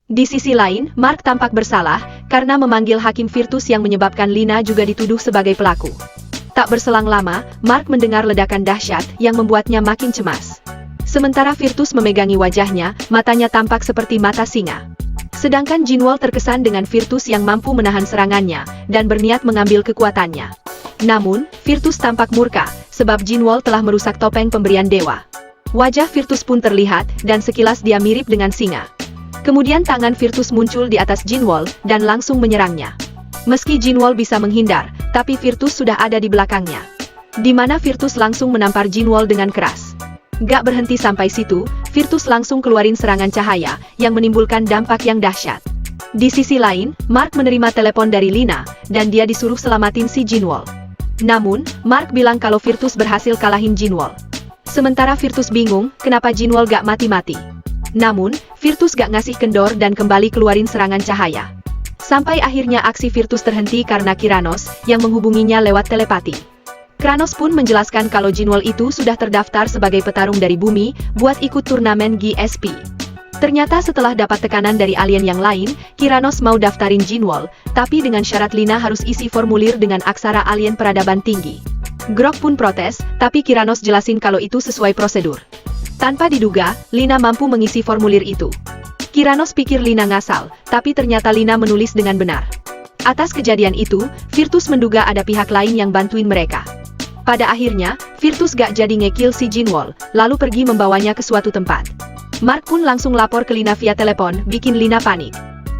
Di sisi lain, Mark tampak bersalah karena memanggil Hakim Virtus yang menyebabkan Lina juga dituduh sebagai pelaku. Tak berselang lama, Mark mendengar ledakan dahsyat yang membuatnya makin cemas. Sementara Virtus memegangi wajahnya, matanya tampak seperti mata singa. Sedangkan Jinwoo terkesan dengan Virtus yang mampu menahan serangannya dan berniat mengambil kekuatannya. Namun, Virtus tampak murka sebab Jinwoo telah merusak topeng pemberian dewa. Wajah Virtus pun terlihat dan sekilas dia mirip dengan singa. Kemudian tangan Virtus muncul di atas Jinwoo dan langsung menyerangnya. Meski Jinwoo bisa menghindar, tapi Virtus sudah ada di belakangnya. Di mana Virtus langsung menampar Jinwoo dengan keras. Gak berhenti sampai situ, Virtus langsung keluarin serangan cahaya yang menimbulkan dampak yang dahsyat. Di sisi lain, Mark menerima telepon dari Lina dan dia disuruh selamatin si Jinwoo. Namun, Mark bilang kalau Virtus berhasil kalahin Jinwoo. Sementara Virtus bingung kenapa Jinwoo gak mati-mati. Namun, Virtus gak ngasih kendor dan kembali keluarin serangan cahaya. Sampai akhirnya aksi Virtus terhenti karena Kiranos yang menghubunginya lewat telepati. Kranos pun menjelaskan kalau Jinwoo itu sudah terdaftar sebagai petarung dari bumi buat ikut turnamen GSP. Ternyata setelah dapat tekanan dari alien yang lain, Kiranos mau daftarin Jinwoo, tapi dengan syarat Lina harus isi formulir dengan aksara alien peradaban tinggi. Grok pun protes, tapi Kiranos jelasin kalau itu sesuai prosedur. Tanpa diduga, Lina mampu mengisi formulir itu. Kiranos pikir Lina ngasal, tapi ternyata Lina menulis dengan benar. Atas kejadian itu, Virtus menduga ada pihak lain yang bantuin mereka. Pada akhirnya, Virtus gak jadi ngekill si Jinwoo, lalu pergi membawanya ke suatu tempat. Mark pun langsung lapor ke Lina via telepon, bikin Lina panik.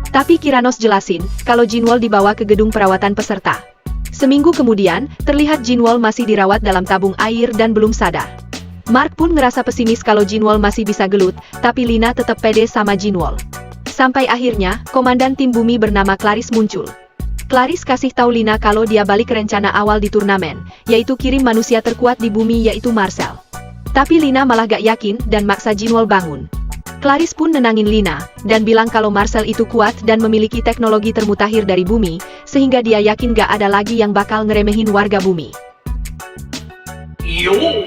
Tapi Kiranos jelasin, kalau Jinwoo dibawa ke gedung perawatan peserta. Seminggu kemudian, terlihat Jinwoo masih dirawat dalam tabung air dan belum sadar. Mark pun ngerasa pesimis kalau Jinwoo masih bisa gelut, tapi Lina tetap pede sama Jinwoo. Sampai akhirnya, komandan tim bumi bernama Clarice muncul. Clarice kasih tahu Lina kalau dia balik ke rencana awal di turnamen, yaitu kirim manusia terkuat di bumi yaitu Marcel. Tapi Lina malah gak yakin dan maksa Jinwoo bangun. Clarice pun nenangin Lina, dan bilang kalau Marcel itu kuat dan memiliki teknologi termutakhir dari bumi, sehingga dia yakin gak ada lagi yang bakal ngeremehin warga bumi. Yo!